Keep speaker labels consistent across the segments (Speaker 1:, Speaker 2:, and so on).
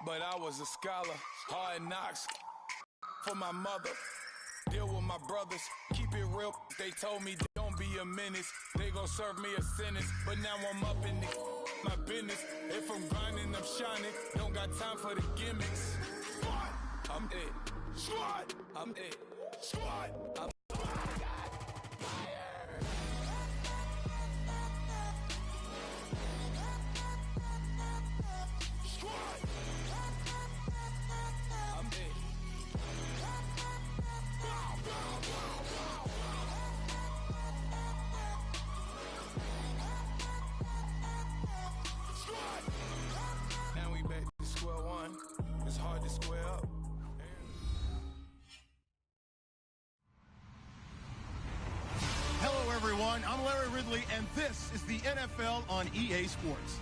Speaker 1: but I was a scholar. Hard knocks for my mother. Deal with my brothers, keep it real. They told me don't be a menace. They gon' serve me a sentence, but now I'm up in my business. If I'm grinding, I'm shining. Don't got time for the gimmicks. Squad, I'm it. Squad, I'm it. Squad, I'm
Speaker 2: I'm Larry Ridley, and this is the NFL on EA Sports.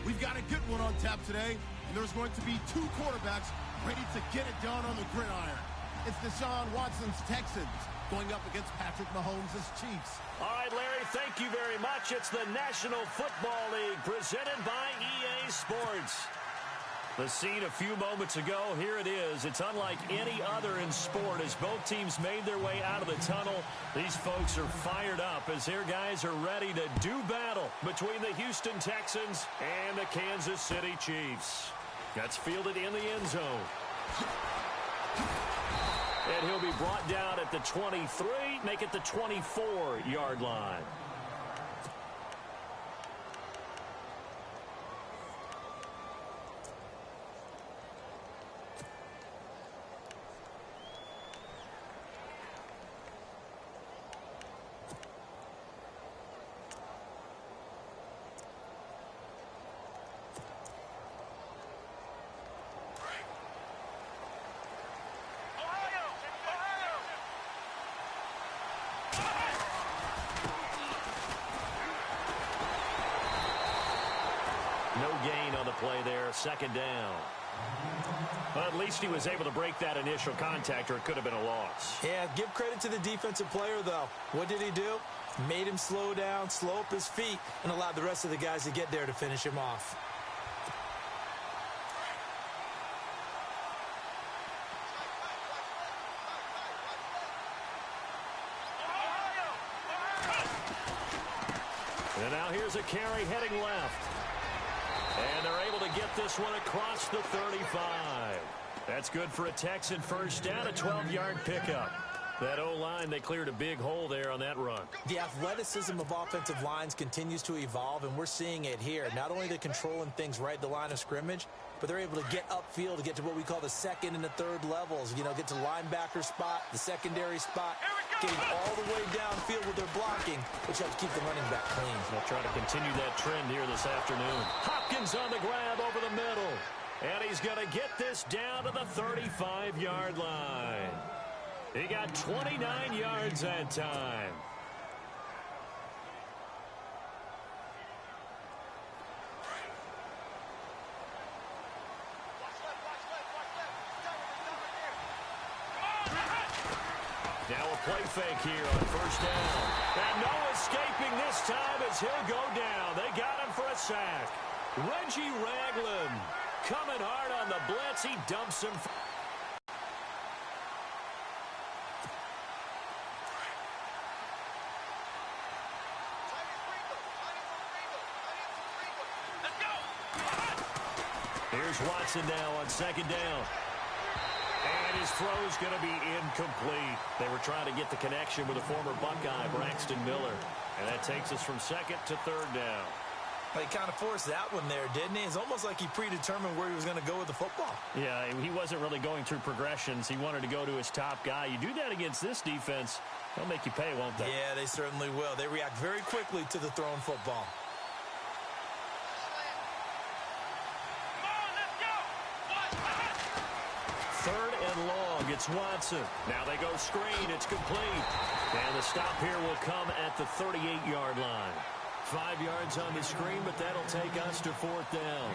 Speaker 2: We've got a good one on tap today, and there's going to be two quarterbacks ready to get it done on the gridiron. It's Deshaun Watson's Texans going up against Patrick Mahomes' Chiefs.
Speaker 3: All right, Larry, thank you very much. It's the National Football League presented by EA Sports. The scene a few moments ago, here it is. It's unlike any other in sport as both teams made their way out of the tunnel. These folks are fired up as their guys are ready to do battle between the Houston Texans and the Kansas City Chiefs. That's fielded in the end zone. And he'll be brought down at the 23, make it the 24-yard line. No gain on the play there, second down. Well, at least he was able to break that initial contact, or it could have been a loss.
Speaker 4: Yeah, give credit to the defensive player, though. What did he do? Made him slow down, slow up his feet, and allowed the rest of the guys to get there to finish him off.
Speaker 3: And now here's a carry heading left. And they're able to get this one across the 35. That's good for a Texan first down, a 12-yard pickup. That O-line, they cleared a big hole there on that run.
Speaker 4: The athleticism of offensive lines continues to evolve, and we're seeing it here. Not only they're controlling things right at the line of scrimmage, but they're able to get upfield to get to what we call the second and the third levels. You know, get to the linebacker spot, the secondary spot, getting all the way downfield with their blocking, which helps keep the running back clean.
Speaker 3: They'll try to continue that trend here this afternoon. Hopkins on the grab over the middle. And he's going to get this down to the 35-yard line. He got 29 yards that time. Now a play fake here on first down. And no escaping this time as he'll go down. They got him for a sack. Reggie Ragland coming hard on the blitz. He dumps him. Here's Watson now on second down. And his throw's going to be incomplete. They were trying to get the connection with a former Buckeye, Braxton Miller. And that takes us from second to third down.
Speaker 4: Well, he kind of forced that one there, didn't he? It's almost like he predetermined where he was going to go with the football.
Speaker 3: Yeah, he wasn't really going through progressions. He wanted to go to his top guy. You do that against this defense, they'll make you pay, won't they?
Speaker 4: Yeah, they certainly will. They react very quickly to the thrown football.
Speaker 3: Third and long, it's Watson. Now they go screen, it's complete. And the stop here will come at the 38-yard line. 5 yards on the screen, but that'll take us to fourth down.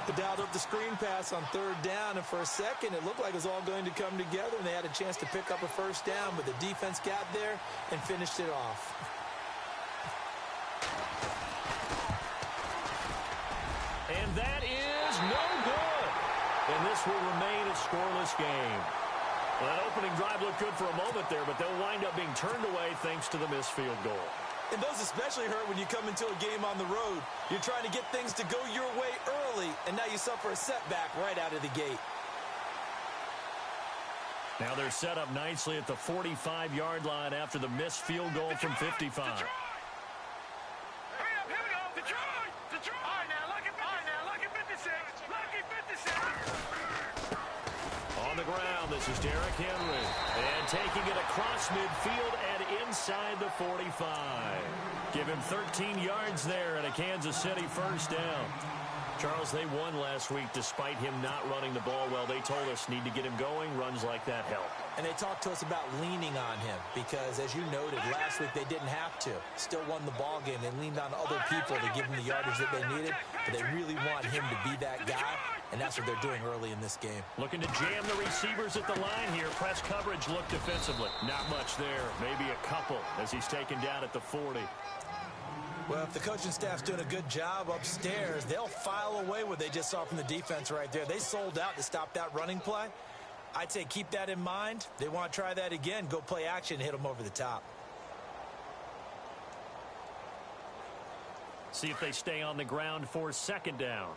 Speaker 4: They dialed up the screen pass on third down, and for a second it looked like it was all going to come together, and they had a chance to pick up a first down, but the defense got there and finished it off. And that is no good.
Speaker 3: and this will remain a scoreless game. Well, that opening drive looked good for a moment there, but they'll wind up being turned away thanks to the missed field goal.
Speaker 4: And those especially hurt when you come into a game on the road. You're trying to get things to go your way early, and now you suffer a setback right out of the gate.
Speaker 3: Now they're set up nicely at the 45-yard line after the missed field goal from 55. On the ground, this is Derrick Henry. And taking it across midfield and inside the 45. Give him 13 yards there and a Kansas City first down. Charles, they won last week despite him not running the ball well. They told us need to get him going. Runs like that help.
Speaker 4: And they talked to us about leaning on him because, as you noted, last week they didn't have to. Still won the ball game. They leaned on other people to give him the yardage that they needed, but they really want him to be that guy, and that's what they're doing early in this game.
Speaker 3: Looking to jam the receivers at the line here. Press coverage look defensively. Not much there. Maybe a couple as he's taken down at the 40.
Speaker 4: Well, if the coaching staff's doing a good job upstairs, they'll file away what they just saw from the defense right there. They sold out to stop that running play. I'd say keep that in mind. They want to try that again. Go play action, hit them over the top.
Speaker 3: See if they stay on the ground for second down.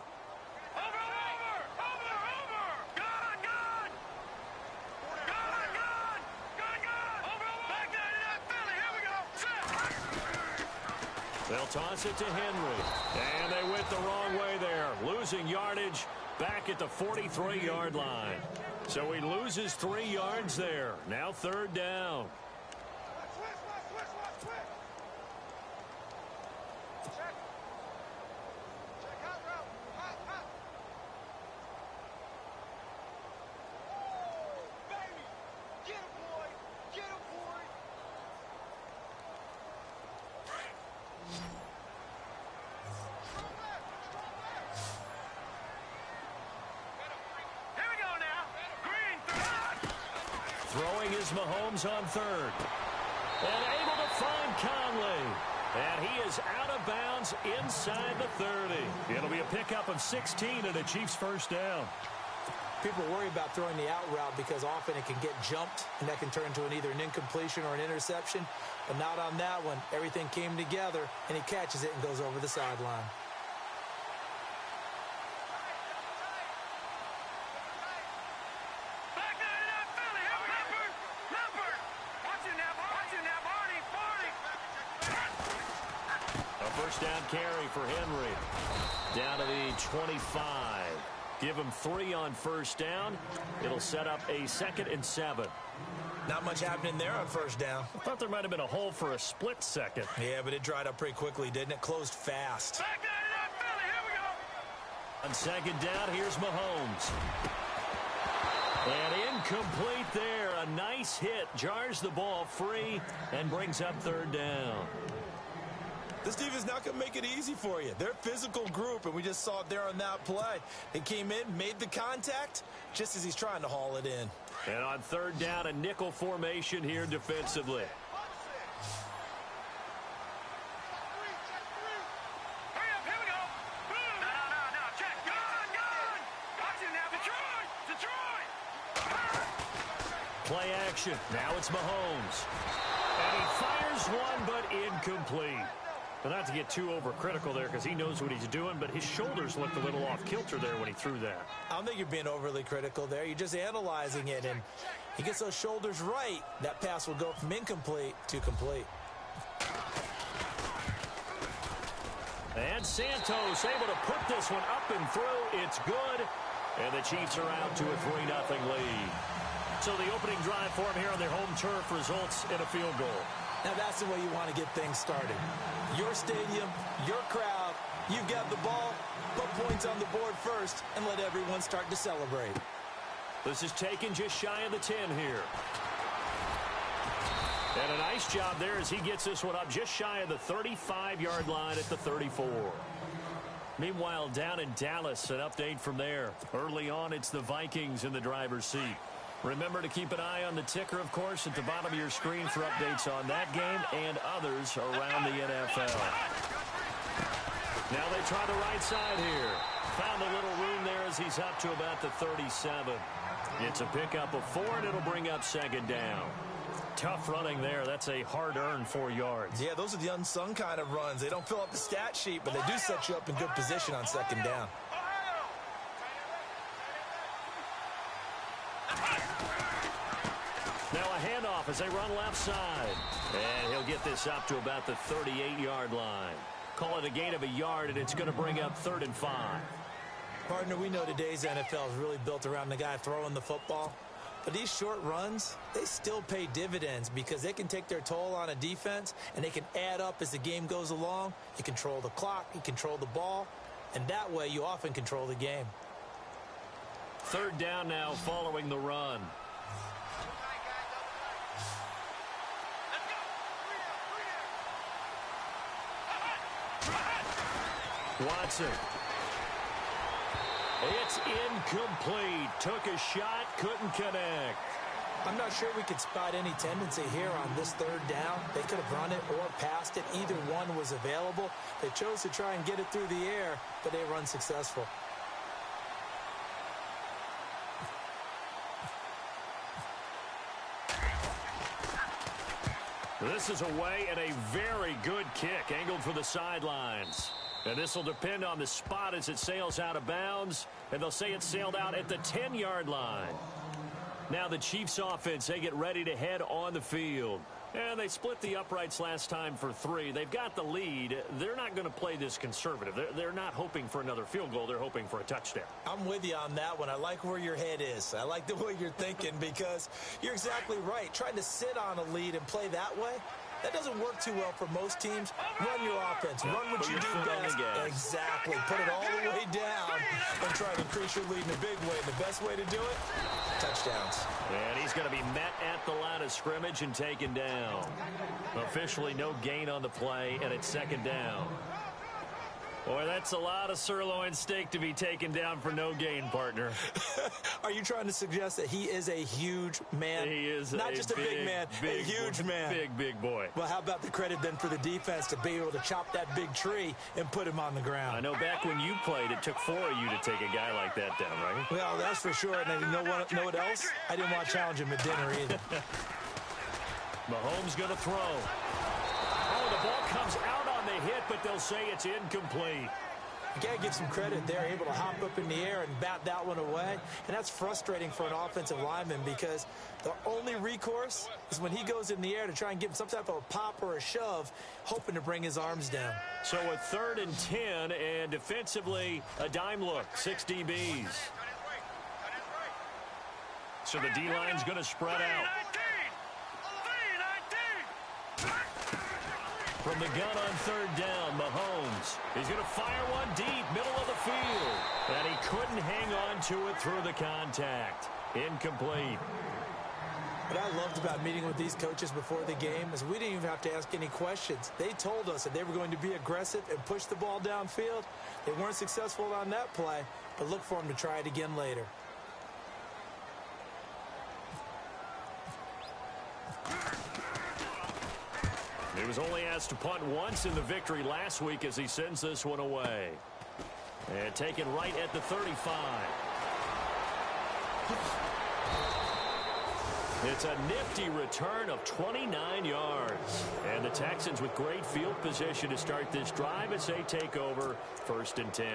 Speaker 3: They'll toss it to Henry. And they went the wrong way there. Losing yardage back at the 43-yard line. So he loses 3 yards there. Now third down. Throwing is Mahomes on third. And able to find Conley. And he is out of bounds inside the 30. It'll be a pickup of 16 and a Chiefs first down.
Speaker 4: People worry about throwing the out route because often it can get jumped, and that can turn into either an incompletion or an interception. But not on that one. Everything came together, and he catches it and goes over the sideline.
Speaker 3: First down carry for Henry. Down to the 25. Give him 3 on first down. It'll set up a 2nd and 7.
Speaker 4: Not much happening there on first down.
Speaker 3: I thought there might have been a hole for a split second.
Speaker 4: Yeah, but it dried up pretty quickly, didn't it? Closed fast.
Speaker 3: On second down, here's Mahomes. And incomplete there. A nice hit. Jars the ball free and brings up third down.
Speaker 4: This defense is not going to make it easy for you. They're a physical group, and we just saw it there on that play. They came in, made the contact, just as he's trying to haul it in.
Speaker 3: And on third down, a nickel formation here defensively. Play action. Now it's Mahomes. And he fires one, but incomplete. But not to get too overcritical there because he knows what he's doing, but his shoulders looked a little off kilter there when he threw that.
Speaker 4: I don't think you're being overly critical there. You're just analyzing it, and he gets those shoulders right. That pass will go from incomplete to complete.
Speaker 3: And Santos able to put this one up and through. It's good. And the Chiefs are out to a 3-0 lead. So the opening drive for him here on their home turf results in a field goal.
Speaker 4: Now that's the way you want to get things started. Your stadium, your crowd, you've got the ball, put points on the board first, and let everyone start to celebrate.
Speaker 3: This is taken just shy of the 10 here. And a nice job there as he gets this one up just shy of the 35-yard line at the 34. Meanwhile, down in Dallas, an update from there. Early on, it's the Vikings in the driver's seat. Remember to keep an eye on the ticker, of course, at the bottom of your screen for updates on that game and others around the NFL. Now they try the right side here. Found a little room there as he's up to about the 37. It's a pickup of 4, and it'll bring up second down. Tough running there. That's a hard-earned 4 yards.
Speaker 4: Yeah, those are the unsung kind of runs. They don't fill up the stat sheet, but they do set you up in good position on second down.
Speaker 3: Now a handoff as they run left side. And he'll get this up to about the 38-yard line. Call it a gain of a yard, and it's going to bring up 3rd and 5.
Speaker 4: Partner, we know today's NFL is really built around the guy throwing the football. But these short runs, they still pay dividends because they can take their toll on a defense, and they can add up as the game goes along. You control the clock, you control the ball, and that way you often control the game.
Speaker 3: 3rd down now following the run. Watson. It's incomplete. Took a shot, couldn't connect.
Speaker 4: I'm not sure we could spot any tendency here on this 3rd down. They could have run it or passed it. Either one was available. They chose to try and get it through the air, but they were unsuccessful.
Speaker 3: This is away and a very good kick angled for the sidelines. And this will depend on the spot as it sails out of bounds. And they'll say it sailed out at the 10-yard line. Now the Chiefs offense, they get ready to head on the field. And they split the uprights last time for 3. They've got the lead. They're not going to play this conservative. They're not hoping for another field goal. They're hoping for a touchdown.
Speaker 4: I'm with you on that one. I like where your head is. I like the way you're thinking because you're exactly right. Trying to sit on a lead and play that way, that doesn't work too well for most teams. Run your offense. Run what you do best. Exactly. Put it all the way down and try to increase your lead in a big way. And the best way to do it, touchdowns.
Speaker 3: And he's going to be met at the line of scrimmage and taken down. Officially no gain on the play, and it's 2nd down. Boy, that's a lot of sirloin steak to be taken down for no gain, partner.
Speaker 4: Are you trying to suggest that he is a huge man?
Speaker 3: He is
Speaker 4: not just a big man, a huge man.
Speaker 3: Big boy.
Speaker 4: Well, how about the credit then for the defense to be able to chop that big tree and put him on the ground?
Speaker 3: I know back when you played, it took 4 of you to take a guy like that down, right?
Speaker 4: Well, that's for sure. And you know what else? I didn't want to challenge him at dinner either.
Speaker 3: Mahomes going to throw. Oh, the ball comes out on the hit, but they'll say it's incomplete.
Speaker 4: You got to give some credit. They're able to hop up in the air and bat that one away. And that's frustrating for an offensive lineman because the only recourse is when he goes in the air to try and give him some type of a pop or a shove, hoping to bring his arms down.
Speaker 3: So a 3rd and 10, and defensively, a dime look, 6 DBs. So the D-line's going to spread out. From the gun on 3rd down, Mahomes. He's going to fire one deep, middle of the field. And he couldn't hang on to it through the contact. Incomplete.
Speaker 4: What I loved about meeting with these coaches before the game is we didn't even have to ask any questions. They told us that they were going to be aggressive and push the ball downfield. They weren't successful on that play, but look for them to try it again later.
Speaker 3: He was only asked to punt once in the victory last week as he sends this one away. And taken right at the 35. It's a nifty return of 29 yards. And the Texans with great field position to start this drive as they take over 1st and 10.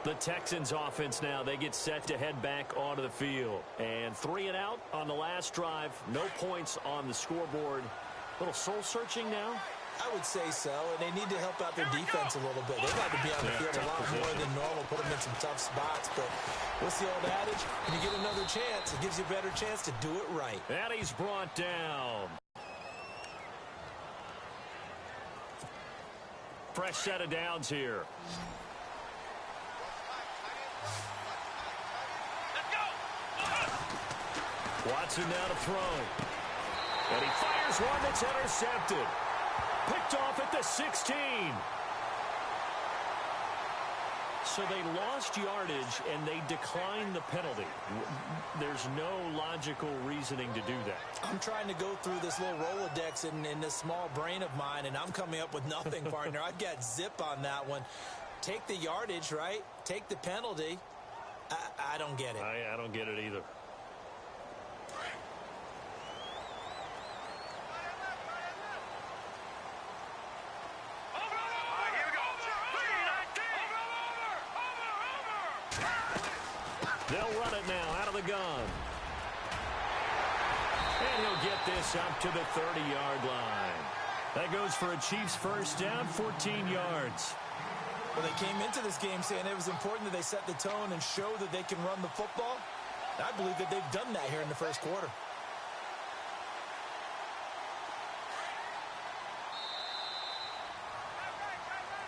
Speaker 3: The Texans offense now, they get set to head back onto the field. And 3 and out on the last drive. No points on the scoreboard. A little soul-searching now?
Speaker 4: I would say so, and they need to help out their defense a little bit. They've got to be on the field a lot more than normal, put them in some tough spots. But what's the old adage? When you get another chance, it gives you a better chance to do it right.
Speaker 3: And he's brought down. Fresh set of downs here. Watson now to throw. And he fires one that's intercepted. Picked off at the 16. So they lost yardage, and they declined the penalty. There's no logical reasoning to do that.
Speaker 4: I'm trying to go through this little Rolodex in this small brain of mine, and I'm coming up with nothing, partner. I've got zip on that one. Take the yardage, right? Take the penalty. I don't get it.
Speaker 3: I don't get it either. They'll run it now out of the gun. And he'll get this up to the 30-yard line. That goes for a Chiefs first down, 14 yards.
Speaker 4: Well, they came into this game saying it was important that they set the tone and show that they can run the football. I believe that they've done that here in the first quarter.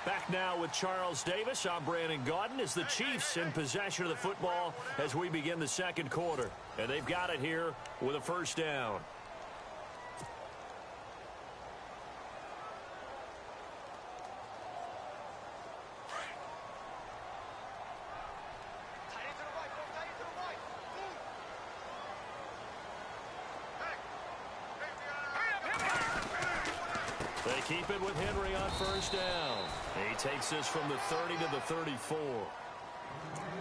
Speaker 3: Back now with Charles Davis. I'm Brandon Gaudin. As the Chiefs in possession of the football as we begin the second quarter. And they've got it here with a first down. They keep it with Henry on first down. He takes this from the 30 to the 34.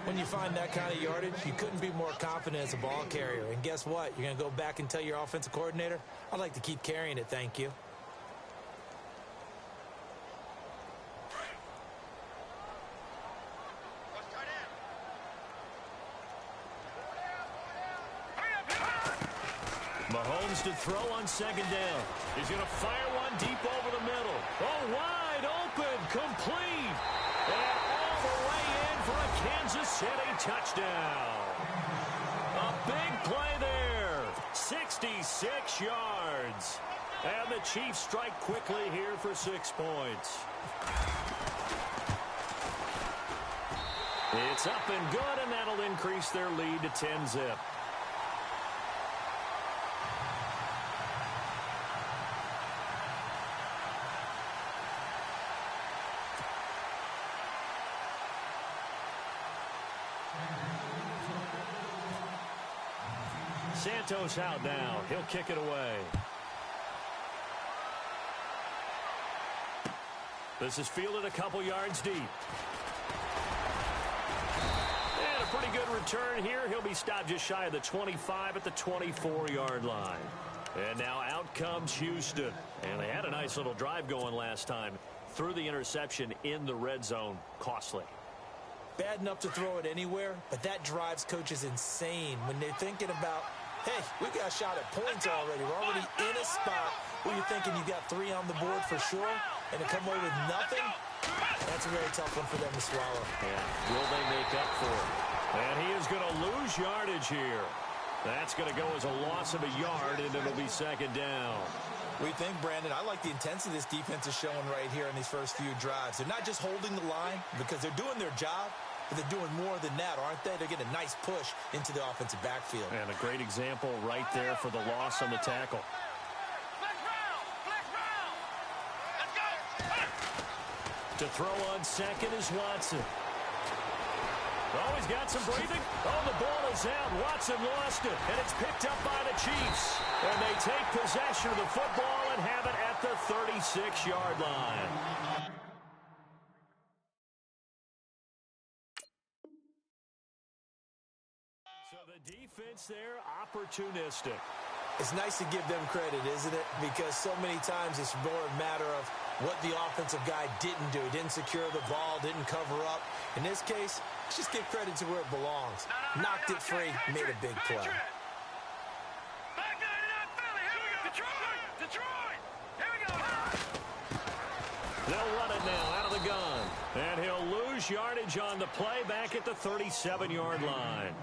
Speaker 4: When you find that kind of yardage, you couldn't be more confident as a ball carrier. And guess what? You're going to go back and tell your offensive coordinator, I'd like to keep carrying it, thank you.
Speaker 3: Mahomes to throw on second down. He's going to fire one deep over the middle. Oh, wide open, complete. And all the way in for a Kansas City touchdown. A big play there. 66 yards. And the Chiefs strike quickly here for 6 points. It's up and good, and that'll increase their lead to 10-zip. Santos out now. He'll kick it away. This is fielded a couple yards deep. And a pretty good return here. He'll be stopped just shy of the 25 at the 24-yard line. And now out comes Houston. And they had a nice little drive going last time. Threw the interception in the red zone. Costly.
Speaker 4: Bad enough to throw it anywhere, but that drives coaches insane when they're thinking about, hey, we got a shot at points already. We're already in a spot where you're thinking you got 3 on the board for sure, and to come away with nothing, that's a very tough one for them to swallow.
Speaker 3: Yeah, will they make up for it? And he is going to lose yardage here. That's going to go as a loss of a yard, and it'll be second down.
Speaker 4: We think, Brandon, I like the intensity this defense is showing right here in these first few drives. They're not just holding the line because they're doing their job, but they're doing more than that, aren't they? They're getting a nice push into the offensive backfield.
Speaker 3: And a great example right there for the loss on the tackle. To throw on second is Watson. Oh, he's got some breathing. Oh, the ball is out. Watson lost it, and it's picked up by the Chiefs. And they take possession of the football and have it at the 36-yard line. So the defense there, opportunistic.
Speaker 4: It's nice to give them credit, isn't it? Because so many times it's more a matter of what the offensive guy didn't do. He didn't secure the ball, didn't cover up. In this case, let's just give credit to where it belongs. Knocked it free, made a big play.
Speaker 3: They'll run it now out of the gun. And he'll lose yardage on the play back at the 37-yard line.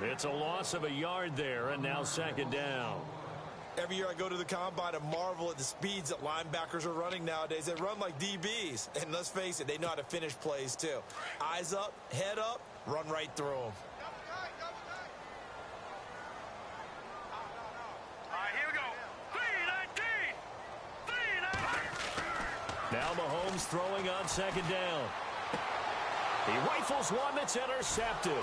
Speaker 3: It's a loss of a yard there, and now second down.
Speaker 4: Every year I go to the combine and marvel at the speeds that linebackers are running nowadays. They run like DBs. And let's face it, they know how to finish plays too. Eyes up, head up, run right through them.
Speaker 3: Now Mahomes throwing on second down. He rifles one that's intercepted.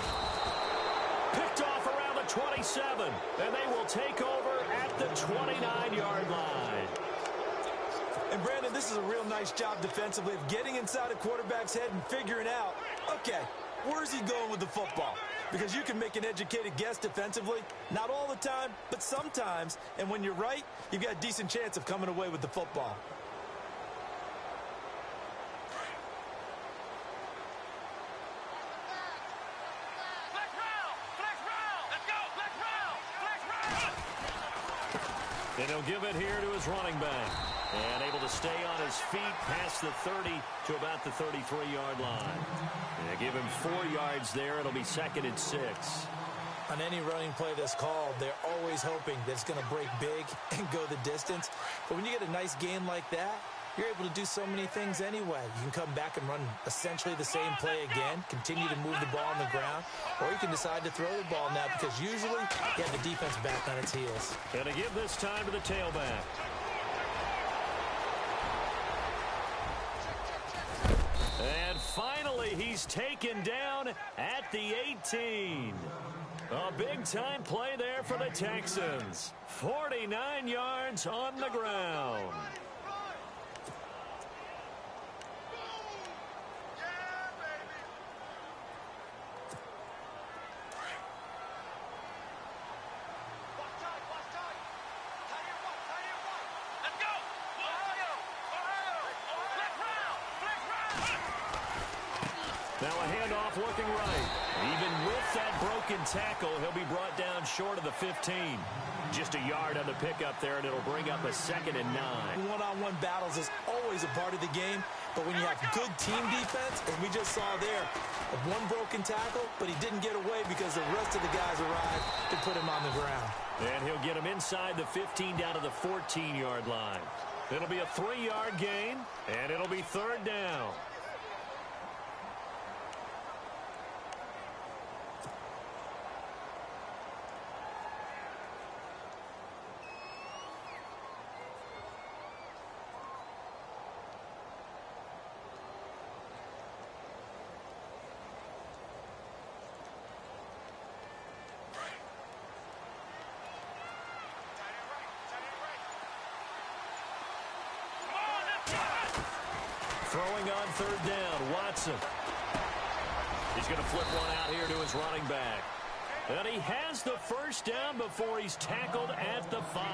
Speaker 3: Picked off around the 27, and they will take over at the 29-yard line.
Speaker 4: And, Brandon, this is a real nice job defensively of getting inside a quarterback's head and figuring out, okay, where's he going with the football? because you can make an educated guess defensively. Not all the time, but sometimes. And when you're right, you've got a decent chance of coming away with the football.
Speaker 3: And he'll give it here to his running back. And able to stay on his feet past the 30 to about the 33-yard line. And give him 4 yards there. It'll be 2nd and 6.
Speaker 4: On any running play that's called, they're always hoping that it's going to break big and go the distance. But when you get a nice gain like that, you're able to do so many things anyway. You can come back and run essentially the same play again, continue to move the ball on the ground, or you can decide to throw the ball now because usually you have the defense back on its heels.
Speaker 3: And to give this time to the tailback. And finally, he's taken down at the 18. A big-time play there for the Texans. 49 yards on the ground. Now a handoff looking right. Even with that broken tackle, he'll be brought down short of the 15. Just a yard on the pickup there, and it'll bring up a 2nd and 9.
Speaker 4: One-on-one battles is always a part of the game, but when you have good team defense, and we just saw there, one broken tackle, but he didn't get away because the rest of the guys arrived to put him on the ground.
Speaker 3: And he'll get him inside the 15 down to the 14-yard line. It'll be a 3-yard gain, and it'll be 3rd down. Throwing on 3rd down, Watson. He's going to flip one out here to his running back. And he has the 1st down before he's tackled at the 5.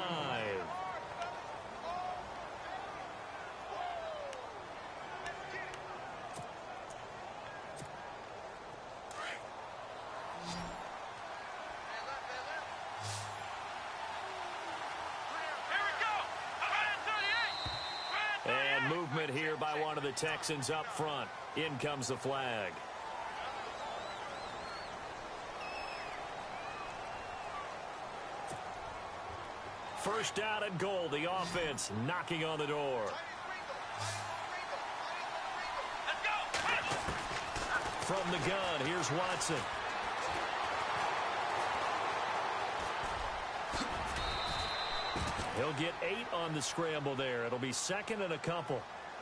Speaker 3: And movement here by one of the Texans up front. In comes the flag. First down and goal. The offense knocking on the door. From the gun, here's Watson. He'll get 8 on the scramble there. It'll be 2nd and a couple.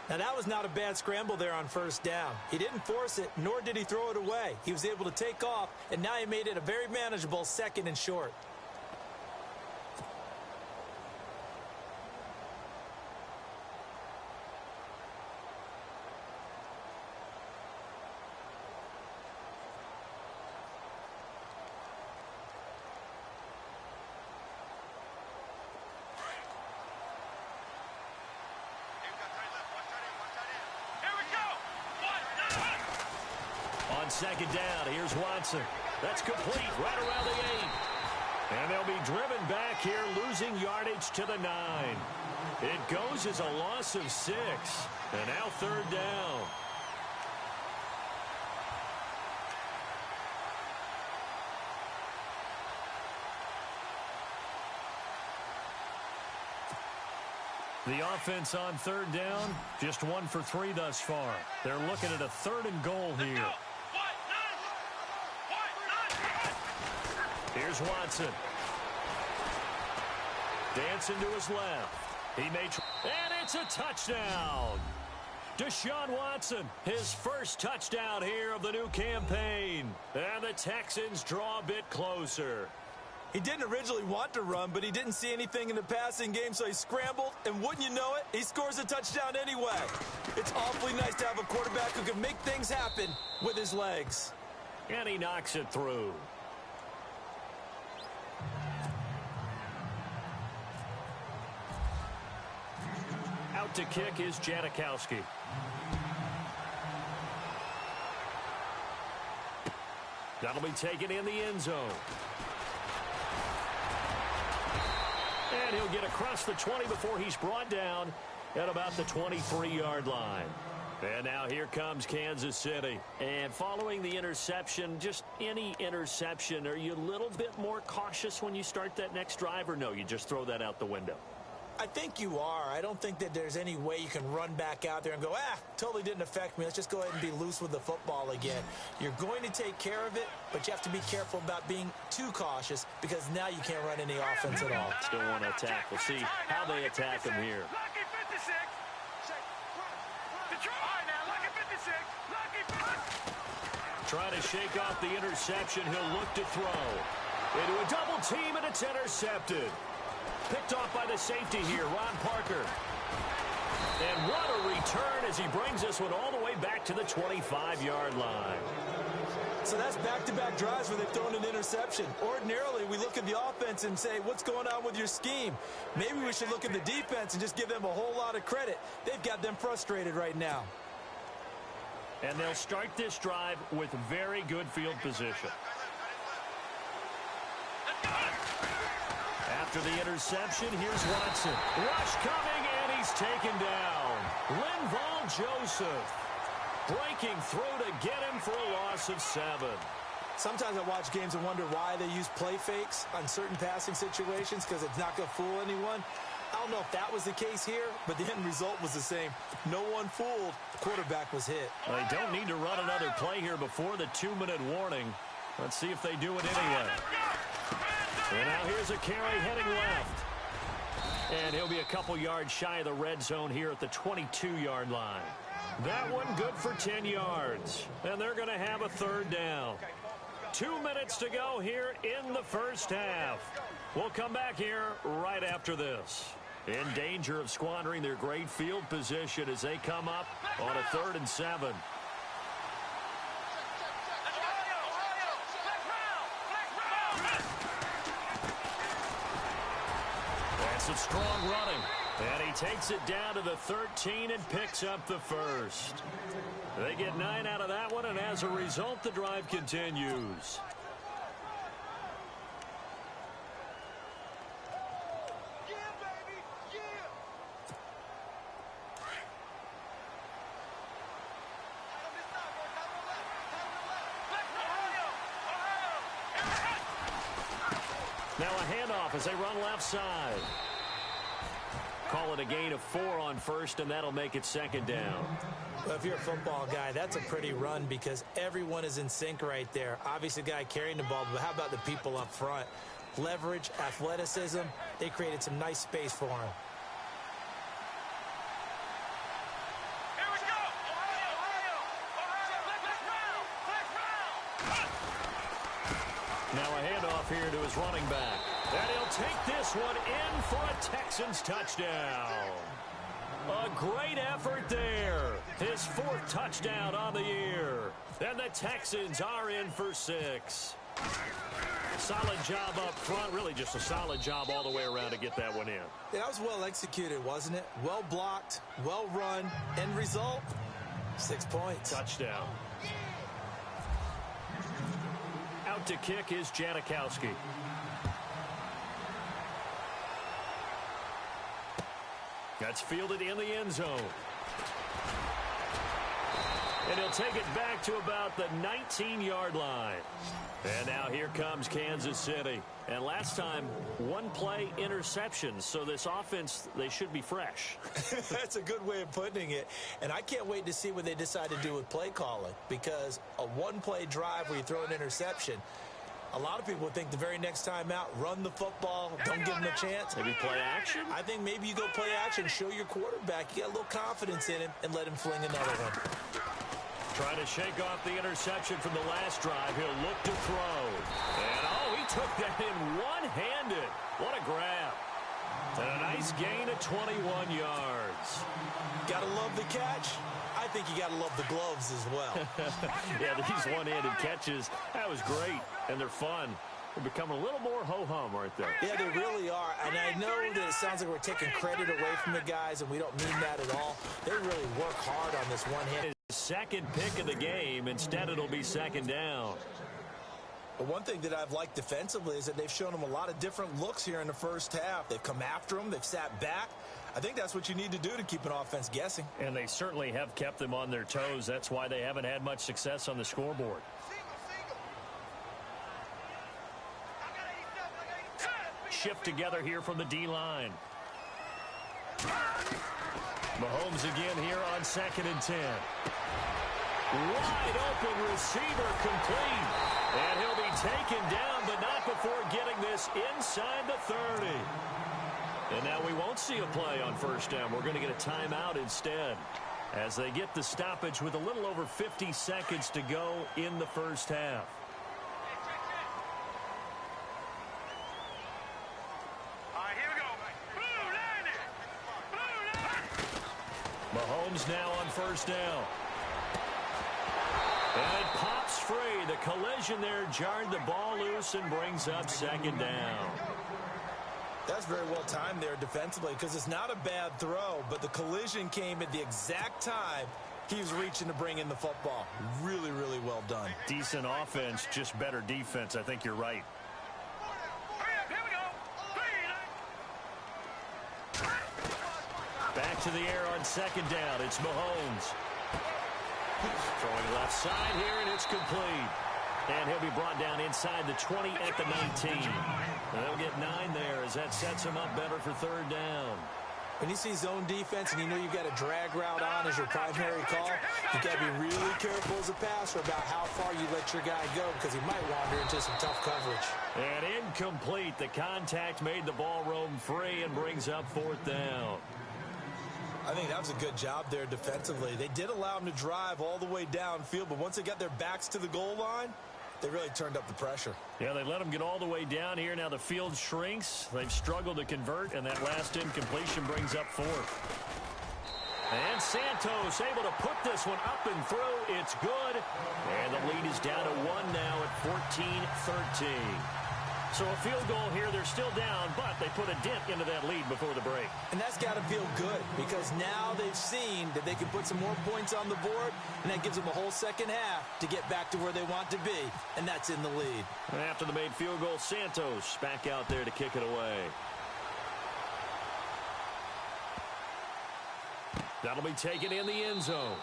Speaker 4: Now, that was not a bad scramble there on 1st down. He didn't force it, nor did he throw it away. He was able to take off, and now he made it a very manageable 2nd and short.
Speaker 3: On 2nd down, here's Watson. That's complete right around the 8. And they'll be driven back here, losing yardage to the 9. It goes as a loss of 6. And now 3rd down. The offense on 3rd down, just 1 for 3 thus far. They're looking at a 3rd and goal here. Here's Watson. Dancing to his left. He may and it's a touchdown. Deshaun Watson, his first touchdown here of the new campaign. And the Texans draw a bit closer.
Speaker 4: He didn't originally want to run, but he didn't see anything in the passing game, so he scrambled, and wouldn't you know it, he scores a touchdown anyway. It's awfully nice to have a quarterback who can make things happen with his legs.
Speaker 3: And he knocks it through. Out to kick is Janikowski. That'll be taken in the end zone. And he'll get across the 20 before he's brought down at about the 23-yard line. And now here comes Kansas City. And following the interception, just any interception, are you a little bit more cautious when you start that next drive, or no, you just throw that out the window?
Speaker 4: I think you are. I don't think that there's any way you can run back out there and go, totally didn't affect me. Let's just go ahead and be loose with the football again. You're going to take care of it, but you have to be careful about being too cautious because now you can't run any offense at all.
Speaker 3: Still want to attack. We'll see how they attack him here. Trying to shake off the interception. He'll look to throw. Into a double team, and it's intercepted. Picked off by the safety here, Ron Parker. And what a return as he brings this one all the way back to the 25-yard line.
Speaker 4: So that's back-to-back drives where they've thrown an interception. Ordinarily, we look at the offense and say, what's going on with your scheme? Maybe we should look at the defense and just give them a whole lot of credit. They've got them frustrated right now.
Speaker 3: And they'll start this drive with very good field position. After the interception, here's Watson. Rush coming, and he's taken down. Linval Joseph breaking through to get him for a loss of 7.
Speaker 4: Sometimes I watch games and wonder why they use play fakes on certain passing situations because it's not going to fool anyone. I don't know if that was the case here, but the end result was the same. No one fooled. The quarterback was hit.
Speaker 3: Well, they don't need to run another play here before the 2-minute warning. Let's see if they do it anyway. And now here's a carry heading left. And he'll be a couple yards shy of the red zone here at the 22-yard line. That one good for 10 yards. And they're going to have a third down. 2 minutes to go here in the first half. We'll come back here right after this. In danger of squandering their great field position as they come up on a 3rd and 7. Some strong running. And he takes it down to the 13 and picks up the first. They get 9 out of that one, and as a result, the drive continues. Now a handoff as they run left side. Call it a gain of 4 on first, and that'll make it 2nd down.
Speaker 4: Well, if you're a football guy, that's a pretty run because everyone is in sync right there. Obviously, the guy carrying the ball, but how about the people up front? Leverage, athleticism, they created some nice space for him.
Speaker 3: Now a handoff here to his running back. And he'll take this one in for a Texans touchdown. A great effort there. His 4th touchdown on the year. And the Texans are in for 6. Solid job up front. Really just a solid job all the way around to get that one in.
Speaker 4: That was well executed, wasn't it? Well blocked, well run. End result, 6 points.
Speaker 3: Touchdown. Out to kick is Janikowski. That's fielded in the end zone. And he'll take it back to about the 19-yard line. And now here comes Kansas City. And last time, 1 play interception. So this offense, they should be fresh.
Speaker 4: That's a good way of putting it. And I can't wait to see what they decide to do with play calling. Because a 1-play drive where you throw an interception, a lot of people think the very next time out, run the football, don't give him a chance.
Speaker 3: Maybe play action?
Speaker 4: I think maybe you go play action, show your quarterback, you got a little confidence in him, and let him fling another one.
Speaker 3: Trying to shake off the interception from the last drive. He'll look to throw. And, he took that in one-handed. What a grab. And a nice gain of 21 yards.
Speaker 4: Gotta love the catch. I think you gotta love the gloves as well.
Speaker 3: Yeah, these one-handed catches, that was great, and they're fun. They're becoming a little more ho-hum, aren't they?
Speaker 4: Yeah, they really are. And I know that it sounds like we're taking credit away from the guys, and we don't mean that at all. They really work hard on this one-handed.
Speaker 3: Second pick of the game. Instead, it'll be second down.
Speaker 4: But one thing that I've liked defensively is that they've shown them a lot of different looks here in the first half. They've come after them. They've sat back. I think that's what you need to do to keep an offense guessing.
Speaker 3: And they certainly have kept them on their toes. That's why they haven't had much success on the scoreboard. Shift together here from the D-line. Mahomes again here on 2nd and 10. Wide open receiver complete. And he'll be taken down, but not before getting this inside the 30. And now we won't see a play on first down. We're going to get a timeout instead as they get the stoppage with a little over 50 seconds to go in the first half. Mahomes now on first down. And it pops free. The collision there jarred the ball loose and brings up second down.
Speaker 4: That's very well timed there defensively because it's not a bad throw, but the collision came at the exact time he was reaching to bring in the football. Really, really well done.
Speaker 3: Decent offense, just better defense. I think you're right. Back to the air on second down. It's Mahomes. Throwing left side here, and it's complete. And he'll be brought down inside the 20 at the 19. And they'll get 9 there as that sets him up better for third down.
Speaker 4: When you see zone defense and you know you've got a drag route on as your primary call, you've got to be really careful as a passer about how far you let your guy go because he might wander into some tough coverage.
Speaker 3: And incomplete. The contact made the ball roam free and brings up fourth down.
Speaker 4: I think that was a good job there defensively. They did allow him to drive all the way downfield, but once they got their backs to the goal line, they really turned up the pressure.
Speaker 3: Yeah, they let him get all the way down here. Now the field shrinks. They've struggled to convert, and that last incompletion brings up fourth. And Santos able to put this one up and through. It's good. And the lead is down to 1 now at 14-13. So a field goal here. They're still down, but they put a dent into that lead before the break.
Speaker 4: And that's got to feel good because now they've seen that they can put some more points on the board, and that gives them a whole second half to get back to where they want to be, and that's in the lead.
Speaker 3: And after the made field goal, Santos back out there to kick it away. That'll be taken in the end zone.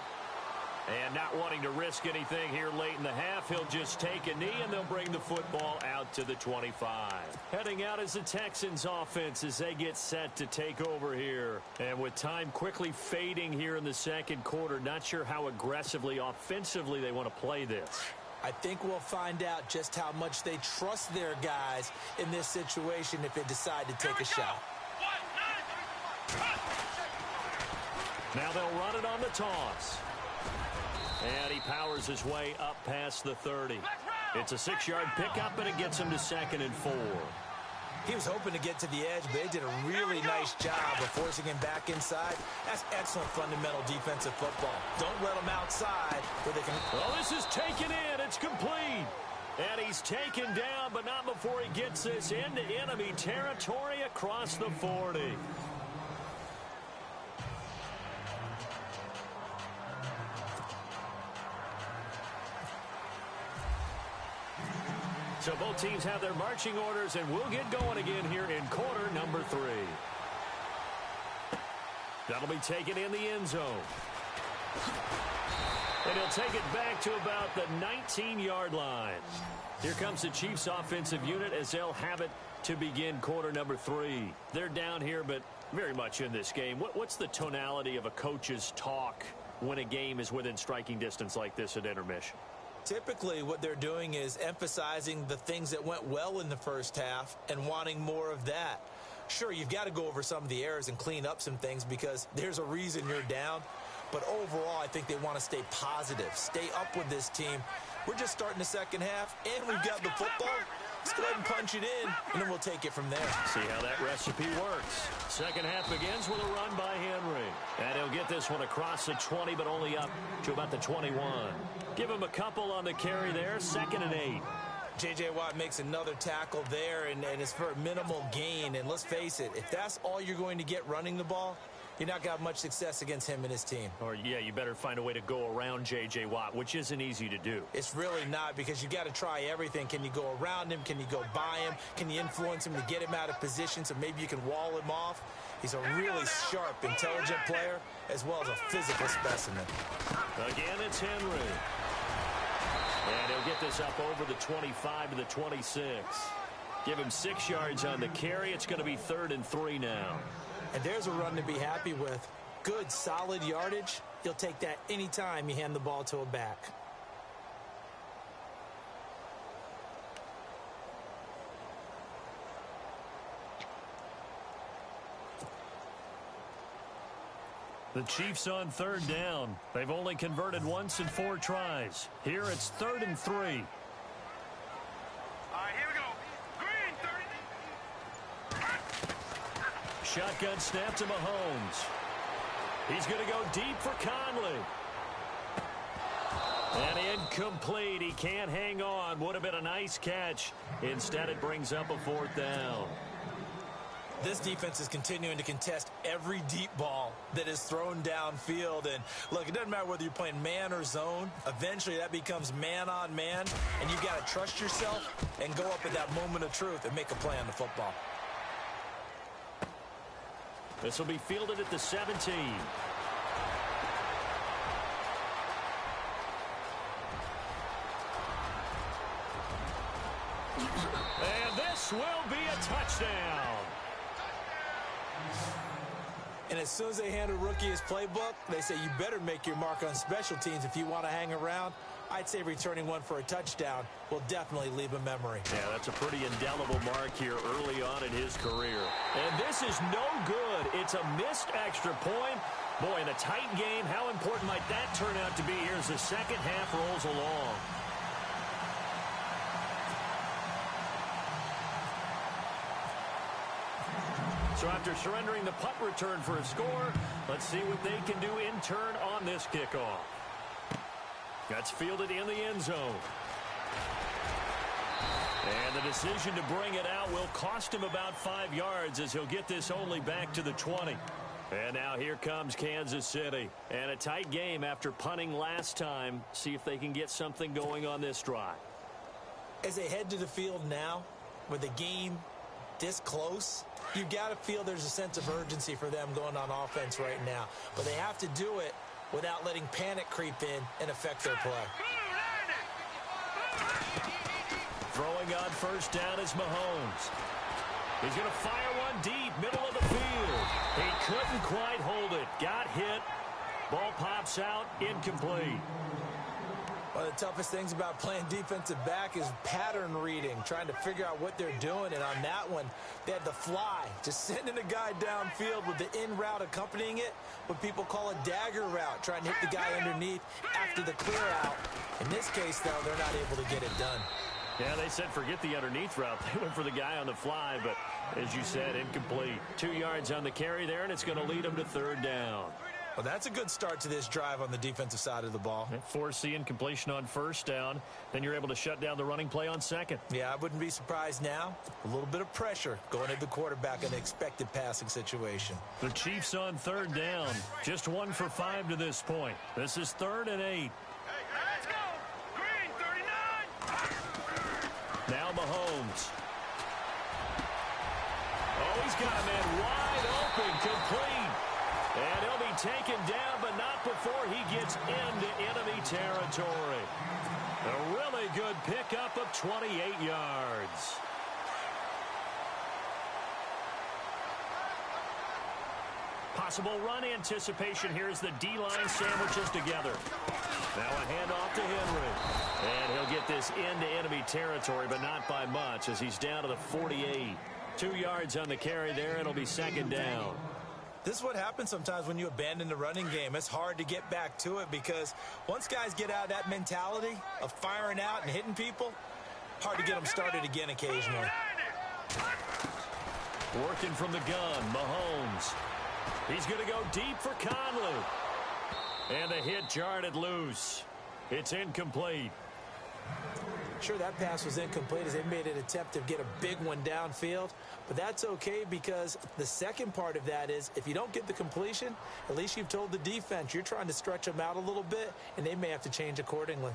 Speaker 3: And not wanting to risk anything here late in the half, he'll just take a knee, and they'll bring the football out to the 25. Heading out is the Texans offense as they get set to take over here. And with time quickly fading here in the second quarter, not sure how aggressively, offensively they want to play this.
Speaker 4: I think we'll find out just how much they trust their guys in this situation if they decide to take a shot.
Speaker 3: Now they'll run it on the toss. And he powers his way up past the 30. It's a 6-yard pickup, and it gets him to 2nd and 4.
Speaker 4: He was hoping to get to the edge, but they did a really nice job of forcing him back inside. That's excellent fundamental defensive football. Don't let him outside where they can...
Speaker 3: Well, this is taken in. It's complete. And he's taken down, but not before he gets this into enemy territory across the 40. So both teams have their marching orders, and we'll get going again here in quarter number 3. That'll be taken in the end zone. And he'll take it back to about the 19-yard line. Here comes the Chiefs offensive unit as they'll have it to begin quarter number 3. They're down here, but very much in this game. What's the tonality of a coach's talk when a game is within striking distance like this at intermission?
Speaker 4: Typically, what they're doing is emphasizing the things that went well in the first half and wanting more of that. Sure, you've got to go over some of the errors and clean up some things because there's a reason you're down. But overall, I think they want to stay positive, stay up with this team. We're just starting the second half, and we've got the football. Let's go ahead and punch it in, and then we'll take it from there.
Speaker 3: See how that recipe works. Second half begins with a run by Henry. And he'll get this one across the 20, but only up to about the 21. Give him a couple on the carry there, 2nd and 8.
Speaker 4: J.J. Watt makes another tackle there, and it's for a minimal gain. And let's face it, if that's all you're going to get running the ball, you're not going to have much success against him and his team.
Speaker 3: Or, yeah, you better find a way to go around J.J. Watt, which isn't easy to do.
Speaker 4: It's really not, because you got to try everything. Can you go around him? Can you go by him? Can you influence him to get him out of position so maybe you can wall him off? He's a really sharp, intelligent player, as well as a physical specimen.
Speaker 3: Again, it's Henry. And he'll get this up over the 25 to the 26. Give him 6 yards on the carry. It's going to be 3rd and 3 now.
Speaker 4: And there's a run to be happy with. Good, solid yardage. You'll take that anytime you hand the ball to a back.
Speaker 3: The Chiefs on 3rd down. They've only converted once in 4 tries. Here it's 3rd and 3.
Speaker 5: All right, here we go. Green, 30.
Speaker 3: Shotgun snap to Mahomes. He's going to go deep for Conley. And incomplete. He can't hang on. Would have been a nice catch. Instead, it brings up a 4th down.
Speaker 4: This defense is continuing to contest every deep ball that is thrown downfield. And, look, it doesn't matter whether you're playing man or zone. Eventually, that becomes man-on-man, and you've got to trust yourself and go up at that moment of truth and make a play on the football.
Speaker 3: This will be fielded at the 17. And this will be a touchdown.
Speaker 4: And as soon as they hand a rookie his playbook, they say you better make your mark on special teams if you want to hang around. I'd say returning one for a touchdown will definitely leave a memory.
Speaker 3: Yeah, that's a pretty indelible mark here early on in his career. And this is no good. It's a missed extra point. Boy, in a tight game, how important might that turn out to be here as the second half rolls along? So after surrendering the punt return for a score, let's see what they can do in turn on this kickoff. That's fielded in the end zone. And the decision to bring it out will cost him about 5 yards as he'll get this only back to the 20. And now here comes Kansas City. And a tight game after punting last time. See if they can get something going on this drive.
Speaker 4: As they head to the field now, with the game this close, you've got to feel there's a sense of urgency for them going on offense right now. But they have to do it without letting panic creep in and affect their play.
Speaker 3: Throwing on first down is Mahomes. He's going to fire one deep, middle of the field. He couldn't quite hold it. Got hit. Ball pops out, incomplete.
Speaker 4: One of the toughest things about playing defensive back is pattern reading, trying to figure out what they're doing. And on that one, they had the fly, just sending a guy downfield with the in route accompanying it, what people call a dagger route, trying to hit the guy underneath after the clear out. In this case, though, they're not able to get it done.
Speaker 3: Yeah, they said forget the underneath route. They went for the guy on the fly, but as you said, incomplete. 2 yards on the carry there, and it's going to lead them to third down.
Speaker 4: Well, that's a good start to this drive on the defensive side of the ball.
Speaker 3: Force the incompletion on first down. Then you're able to shut down the running play on second.
Speaker 4: Yeah, I wouldn't be surprised now. A little bit of pressure going at the quarterback in an expected passing situation.
Speaker 3: The Chiefs on third down. Just 1 for 5 to this point. This is 3rd and 8.
Speaker 5: Let's go. Green, 39.
Speaker 3: Now Mahomes. Oh, he's got a man wide open, complete. And he'll be taken down, but not before he gets into enemy territory. A really good pickup of 28 yards. Possible run anticipation here as the D-line sandwiches together. Now a handoff to Henry. And he'll get this into enemy territory, but not by much as he's down to the 48. 2 yards on the carry there. It'll be second down.
Speaker 4: This is what happens sometimes when you abandon the running game. It's hard to get back to it because once guys get out of that mentality of firing out and hitting people, hard to get them started again occasionally.
Speaker 3: Working from the gun, Mahomes. He's going to go deep for Conley. And the hit jarred it loose. It's incomplete.
Speaker 4: Sure, that pass was incomplete as they made an attempt to get a big one downfield. But that's okay because the second part of that is if you don't get the completion, at least you've told the defense you're trying to stretch them out a little bit, and they may have to change accordingly.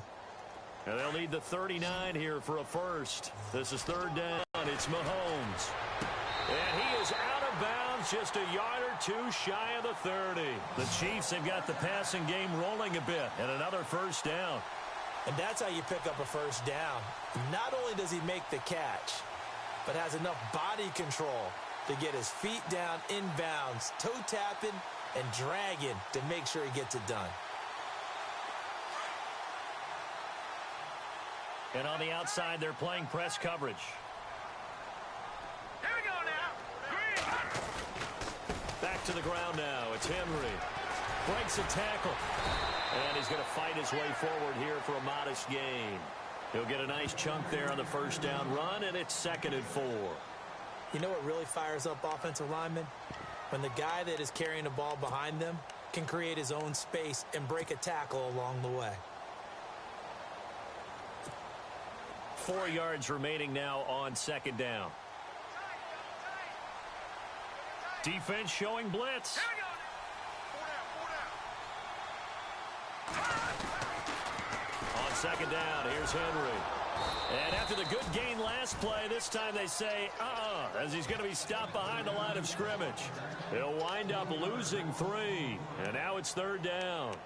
Speaker 3: And they'll need the 39 here for a first. This is third down. It's Mahomes. And he is out of bounds just a yard or two shy of the 30. The Chiefs have got the passing game rolling a bit and another first down.
Speaker 4: And that's how you pick up a first down. Not only does he make the catch, but has enough body control to get his feet down inbounds, toe tapping and dragging to make sure he gets it done.
Speaker 3: And on the outside, they're playing press coverage.
Speaker 5: Here we go now. Green.
Speaker 3: Back to the ground now. It's Henry. Breaks a tackle. And he's going to fight his way forward here for a modest gain. He'll get a nice chunk there on the first down run, and it's 2nd and 4.
Speaker 4: You know what really fires up offensive linemen? When the guy that is carrying the ball behind them can create his own space and break a tackle along the way.
Speaker 3: 4 yards remaining now on 2nd down. Defense showing blitz.
Speaker 5: Here we go.
Speaker 3: On 2nd down, here's Henry. And after the good gain last play, this time they say, as he's going to be stopped behind the line of scrimmage. He'll wind up losing 3. And now it's 3rd down.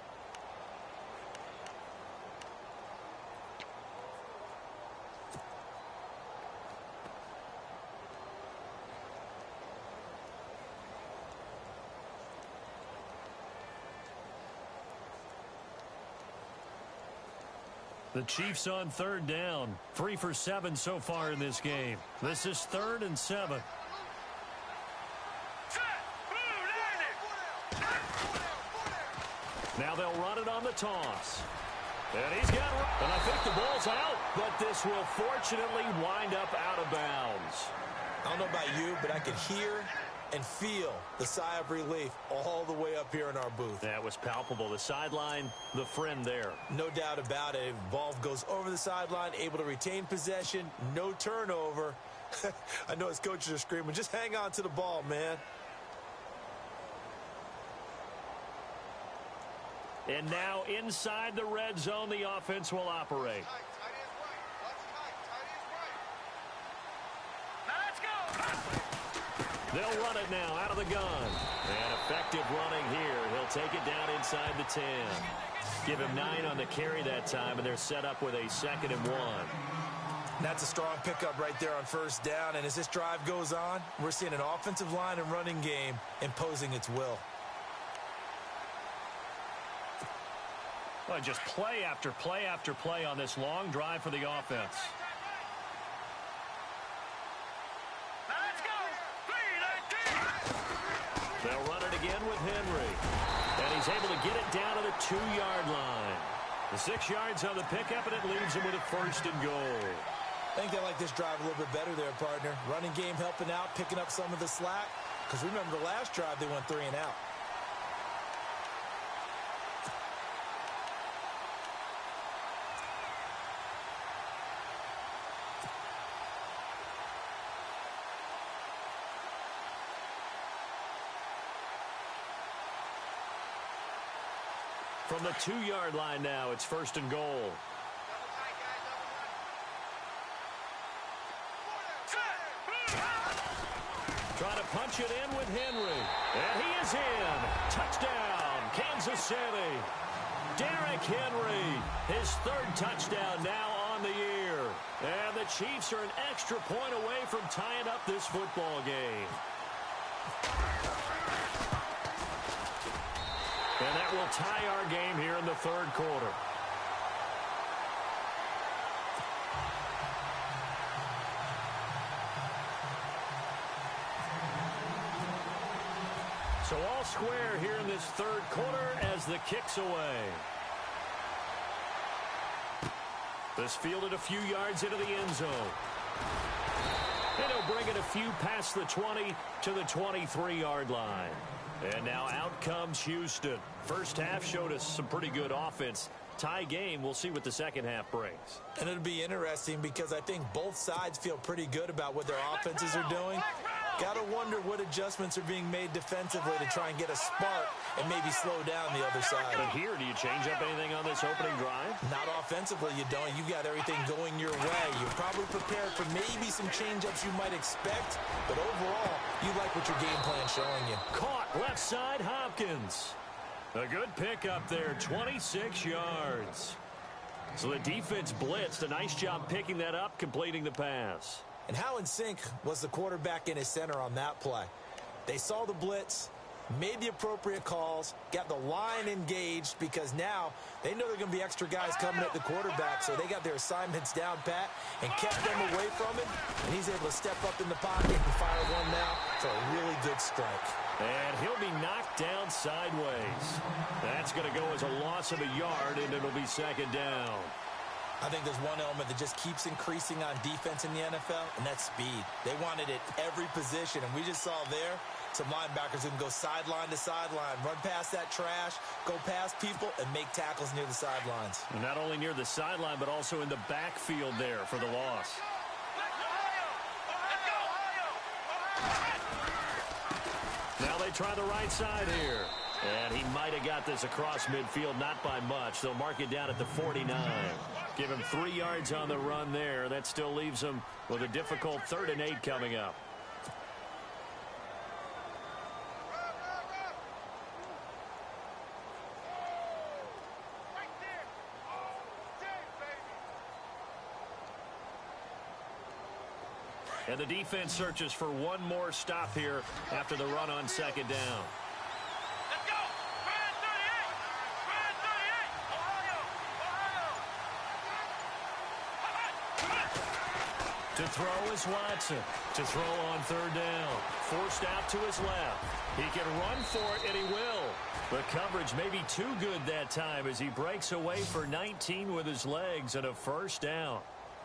Speaker 3: The Chiefs on 3rd down. 3 for 7 so far in this game. This is 3rd and 7. Now they'll run it on the toss. And he's got, and I think the ball's out, but this will fortunately wind up out of bounds.
Speaker 4: I don't know about you, but I could hear and feel the sigh of relief all the way up here in our booth.
Speaker 3: That was palpable. The sideline, the friend there.
Speaker 4: No doubt about it. Ball goes over the sideline, able to retain possession, no turnover. I know his coaches are screaming, just hang on to the ball, man.
Speaker 3: And now inside the red zone, the offense will operate. They'll run it now out of the gun. And effective running here. He'll take it down inside the 10. Give him 9 on the carry that time, and they're set up with a 2nd and 1.
Speaker 4: That's a strong pickup right there on first down. And as this drive goes on, we're seeing an offensive line and running game imposing its will.
Speaker 3: Well, just play after play after play on this long drive for the offense. They'll run it again with Henry. And he's able to get it down to the 2-yard line. The 6 yards on the pickup, and it leaves him with a 1st and goal.
Speaker 4: I think they like this drive a little bit better there, partner. Running game helping out, picking up some of the slack. Because remember the last drive, they went 3 and out.
Speaker 3: From the 2-yard line now, it's 1st and goal. Trying to punch it in with Henry. And he is in. Touchdown, Kansas City. Derrick Henry, his 3rd touchdown now on the year. And the Chiefs are an extra point away from tying up this football game. And that will tie our game here in the 3rd quarter. So all square here in this 3rd quarter as the kick's away. This fielded a few yards into the end zone. And he'll bring it a few past the 20 to the 23-yard line. And now out comes Houston. First half showed us some pretty good offense. Tie game, we'll see what the second half brings.
Speaker 4: And it'll be interesting because I think both sides feel pretty good about what their offenses are doing. Got to wonder what adjustments are being made defensively to try and get a spark and maybe slow down the other side.
Speaker 3: But here, do you change up anything on this opening drive?
Speaker 4: Not offensively, you don't. You got everything going your way. You're probably prepared for maybe some change-ups you might expect, but overall, you like what your game plan's showing you.
Speaker 3: Caught left side, Hopkins. A good pickup there, 26 yards. So the defense blitzed. A nice job picking that up, completing the pass.
Speaker 4: And how in sync was the quarterback in his center on that play? They saw the blitz, made the appropriate calls, got the line engaged because now they know there are going to be extra guys coming at the quarterback, so they got their assignments down pat and kept them away from it, and he's able to step up in the pocket and fire one now for a really good strike.
Speaker 3: And he'll be knocked down sideways. That's going to go as a loss of a yard, and it'll be second down.
Speaker 4: I think there's one element that just keeps increasing on defense in the NFL, and that's speed. They want it at every position, and we just saw there some linebackers who can go sideline to sideline, run past that trash, go past people, and make tackles near the sidelines.
Speaker 3: And not only near the sideline, but also in the backfield there for the loss. Now they try the right side here. And he might have got this across midfield, not by much. They'll mark it down at the 49. Give him 3 yards on the run there. That still leaves him with a difficult 3rd and 8 coming up. And the defense searches for one more stop here after the run on second down. To throw is Watson. To throw on 3rd down. Forced out to his left. He can run for it, and he will. The coverage may be too good that time as he breaks away for 19 with his legs and a 1st down.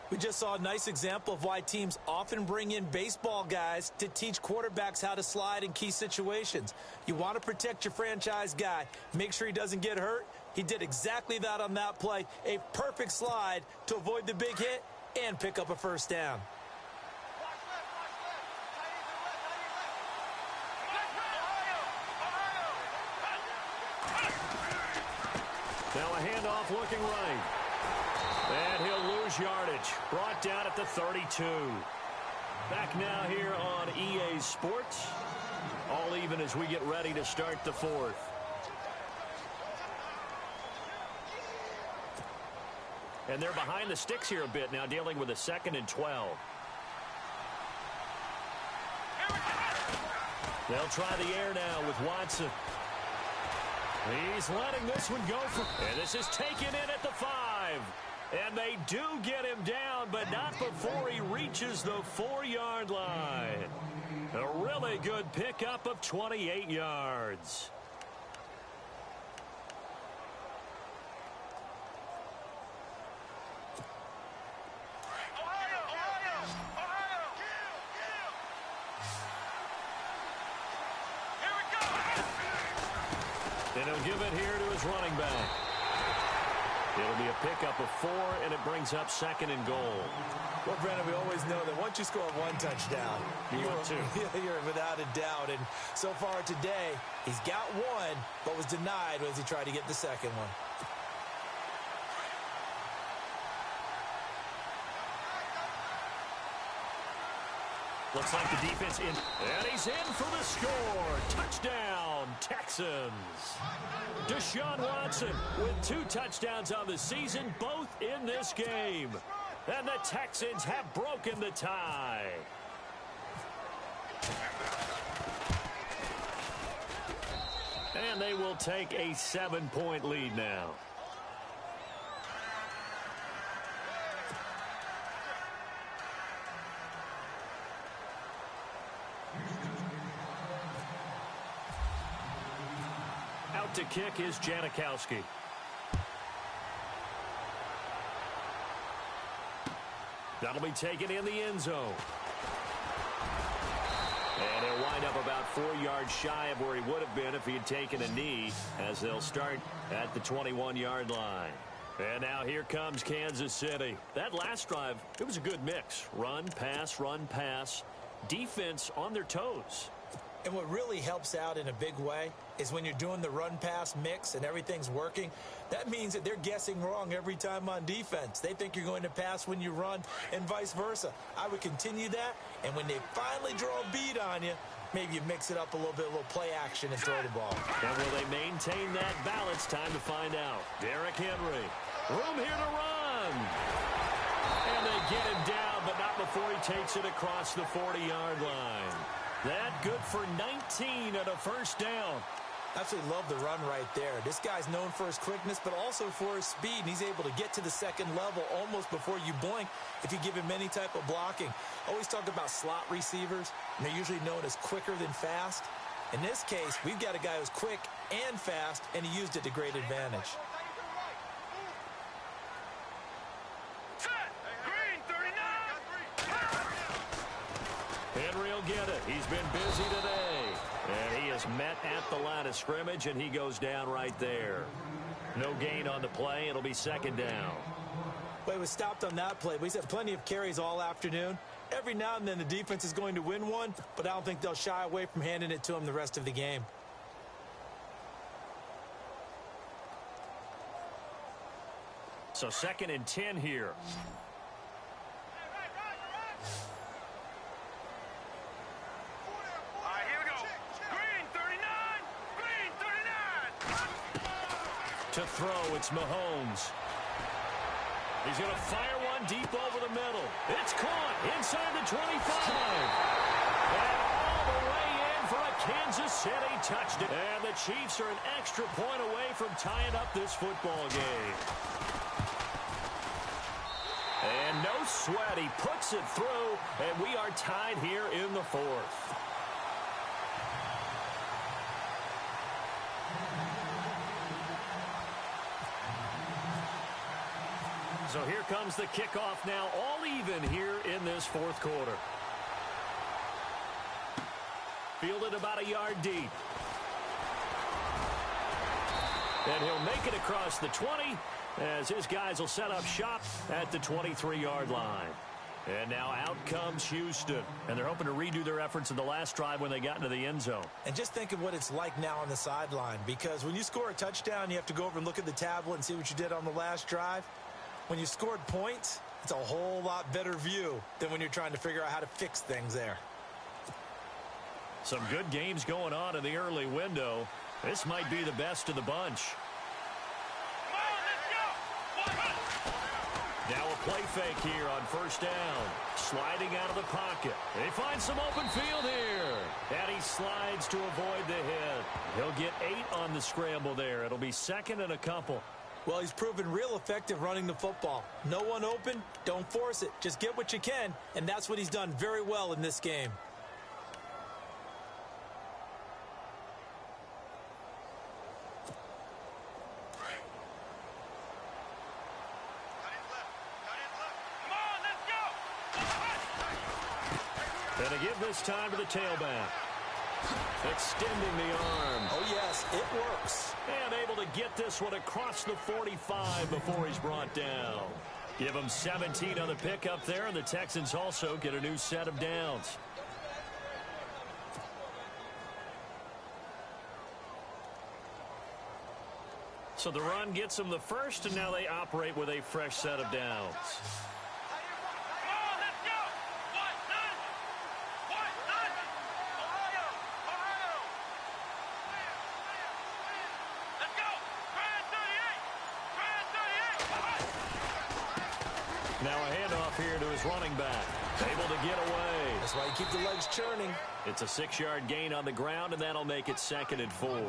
Speaker 4: We just saw a nice example of why teams often bring in baseball guys to teach quarterbacks how to slide in key situations. You want to protect your franchise guy. Make sure he doesn't get hurt. He did exactly that on that play. A perfect slide to avoid the big hit and pick up a 1st down.
Speaker 3: Now a handoff looking right. And he'll lose yardage. Brought down at the 32. Back now here on EA Sports. All even as we get ready to start the 4th. And they're behind the sticks here a bit now, dealing with a 2nd and 12. They'll try the air now with Watson. He's letting this one go for, and this is taken in at the 5. And they do get him down, but not before he reaches the 4-yard line. A really good pickup of 28 yards. And he'll give it here to his running back. It'll be a pickup of 4, and it brings up 2nd and goal.
Speaker 4: Well, Brandon, we always know that once you score 1 touchdown, you're without a doubt. And so far today, he's got 1, but was denied as he tried to get the 2nd one.
Speaker 3: Looks like the defense in. And he's in for the score. Touchdown, Texans. Deshaun Watson with 2 touchdowns on the season, both in this game. And the Texans have broken the tie. And they will take a 7-point lead now. To kick is Janikowski. That'll be taken in the end zone. And he'll wind up about 4 yards shy of where he would have been if he had taken a knee, as they'll start at the 21-yard line. And now here comes Kansas City. That last drive, it was a good mix. Run, pass, defense on their toes.
Speaker 4: And what really helps out in a big way is when you're doing the run-pass mix and everything's working, that means that they're guessing wrong every time on defense. They think you're going to pass when you run and vice versa. I would continue that, and when they finally draw a beat on you, maybe you mix it up a little bit, a little play action and throw the ball.
Speaker 3: And will they maintain that balance? Time to find out. Derrick Henry, room here to run. And they get him down, but not before he takes it across the 40-yard line. That good for 19 and a first down.
Speaker 4: Absolutely love the run right there. This guy's known for his quickness, but also for his speed. And he's able to get to the second level almost before you blink if you give him any type of blocking. Always talk about slot receivers, and they're usually known as quicker than fast. In this case, we've got a guy who's quick and fast, and he used it to great advantage.
Speaker 3: Henry will get it. He's been busy today. And he is met at the line of scrimmage, and he goes down right there. No gain on the play. It'll be second down.
Speaker 4: Well, he was stopped on that play, but he's had plenty of carries all afternoon. Every now and then the defense is going to win one, but I don't think they'll shy away from handing it to him the rest of the game.
Speaker 3: So 2nd and 10 here. To throw, it's Mahomes. He's going to fire one deep over the middle. It's caught inside the 25. And all the way in for a Kansas City touchdown. And the Chiefs are an extra point away from tying up this football game. And no sweat. He puts it through, and we are tied here in the 4th. So here comes the kickoff now, all even here in this 4th quarter. Fielded about a yard deep. And he'll make it across the 20 as his guys will set up shop at the 23-yard line. And now out comes Houston. And they're hoping to redo their efforts in the last drive when they got into the end zone.
Speaker 4: And just think of what it's like now on the sideline, because when you score a touchdown, you have to go over and look at the tablet and see what you did on the last drive. When you scored points, it's a whole lot better view than when you're trying to figure out how to fix things there.
Speaker 3: Some good games going on in the early window. This might be the best of the bunch. Now a play fake here on first down. Sliding out of the pocket. They find some open field here. And he slides to avoid the hit. He'll get 8 on the scramble there. It'll be 2nd and a couple.
Speaker 4: Well, he's proven real effective running the football. No one open, don't force it. Just get what you can, and that's what he's done very well in this game.
Speaker 3: And to give this time to the tailback. Extending the arm.
Speaker 4: Oh, yes, it works.
Speaker 3: And able to get this one across the 45 before he's brought down. Give him 17 on the pickup there, and the Texans also get a new set of downs. So the run gets them the first, and now they operate with a fresh set of downs. Now a handoff here to his running back. Able to get away.
Speaker 4: That's why you keep the legs churning.
Speaker 3: It's a 6-yard gain on the ground, and that'll make it 2nd and 4.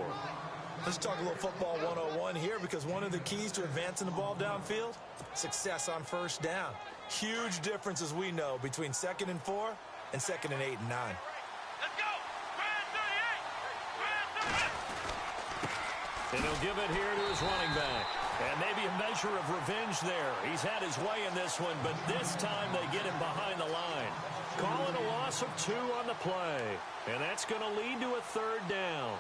Speaker 4: Let's talk a little football 101 here, because one of the keys to advancing the ball downfield, success on first down. Huge difference, as we know, between 2nd and 4 and 2nd and 8 and 9.
Speaker 3: And he'll give it here to his running back. And maybe a measure of revenge there. He's had his way in this one, but this time they get him behind the line. Call it a loss of 2 on the play. And that's going to lead to a 3rd down.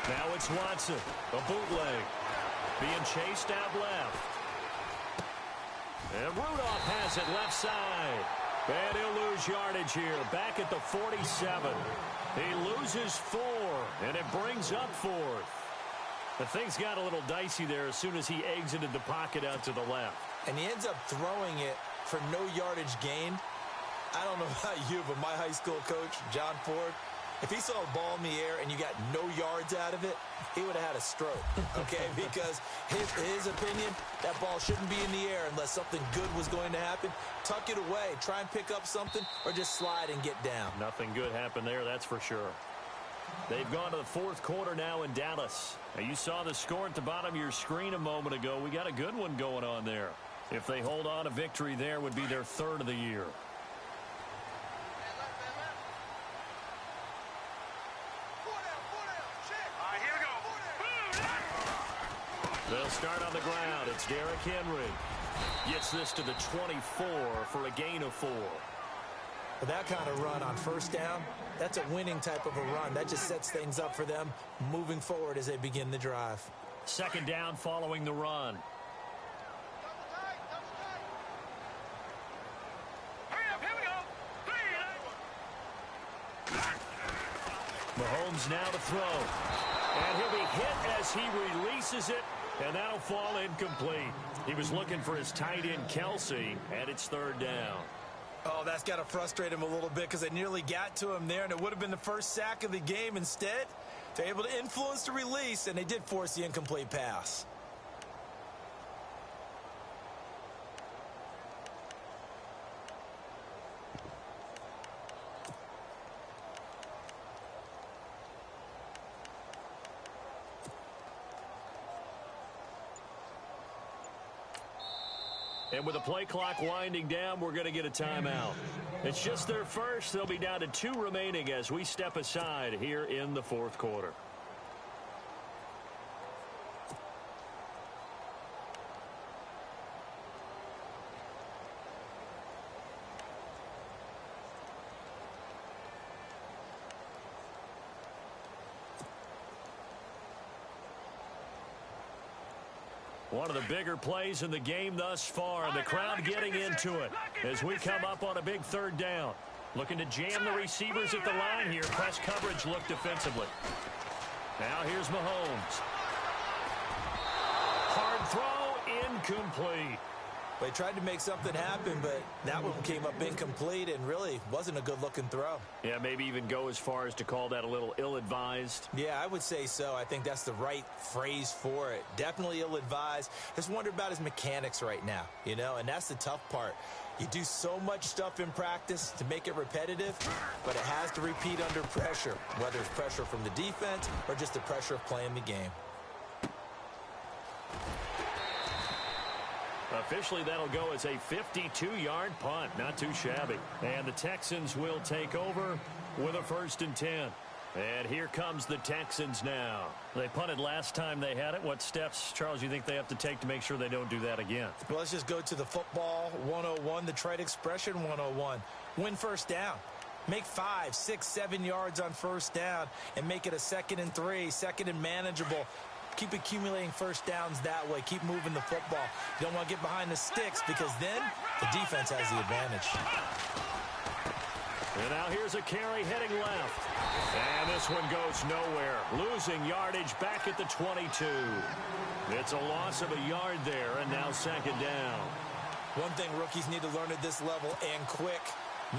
Speaker 3: Now it's Watson, a bootleg, being chased out left. And Rudolph has it left side. And he'll lose yardage here, back at the 47. He loses 4, and it brings up 4th. The things got a little dicey there as soon as he exited the pocket out to the left.
Speaker 4: And he ends up throwing it for no yardage gain. I don't know about you, but my high school coach, John Ford, if he saw a ball in the air and you got no yards out of it, he would have had a stroke, okay? Because his opinion, that ball shouldn't be in the air unless something good was going to happen. Tuck it away, try and pick up something, or just slide and get down.
Speaker 3: Nothing good happened there, that's for sure. They've gone to the 4th quarter now in Dallas. Now, you saw the score at the bottom of your screen a moment ago. We got a good one going on there. If they hold on, a victory there would be their 3rd of the year. They'll start on the ground. It's Derrick Henry. Gets this to the 24 for a gain of 4.
Speaker 4: For that kind of run on 1st down, that's a winning type of a run. That just sets things up for them moving forward as they begin the drive.
Speaker 3: 2nd down following the run. Mahomes now to throw. And he'll be hit as he releases it, and that'll fall incomplete. He was looking for his tight end, Kelsey, and it's 3rd down.
Speaker 4: Oh, that's got to frustrate him a little bit because they nearly got to him there, and it would have been the first sack of the game. Instead, they're able to influence the release, and they did force the incomplete pass.
Speaker 3: And with the play clock winding down, we're going to get a timeout. It's just their first. They'll be down to 2 remaining as we step aside here in the 4th quarter. One of the bigger plays in the game thus far, and the crowd getting into it as we come up on a big 3rd down. Looking to jam the receivers at the line here. Press coverage look defensively. Now here's Mahomes. Hard throw, incomplete.
Speaker 4: They tried to make something happen, but that one came up incomplete and really wasn't a good-looking throw.
Speaker 3: Yeah, maybe even go as far as to call that a little ill-advised.
Speaker 4: Yeah, I would say so. I think that's the right phrase for it. Definitely ill-advised. Just wonder about his mechanics right now, you know, and that's the tough part. You do so much stuff in practice to make it repetitive, but it has to repeat under pressure, whether it's pressure from the defense or just the pressure of playing the game.
Speaker 3: Officially, that'll go as a 52-yard punt. Not too shabby. And the Texans will take over with a 1st and 10. And here comes the Texans now. They punted last time they had it. What steps, Charles, you think they have to take to make sure they don't do that again?
Speaker 4: Well, let's just go to the football 101, the trade expression 101. Win 1st down. Make 5, 6, 7 yards on 1st down and make it a 2nd and 3, 2nd and manageable. Keep accumulating 1st downs that way. Keep moving the football. You don't want to get behind the sticks because then the defense has the advantage.
Speaker 3: And now here's a carry heading left. And this one goes nowhere. Losing yardage back at the 22. It's a loss of a yard there, and now 2nd down.
Speaker 4: One thing rookies need to learn at this level, and quick.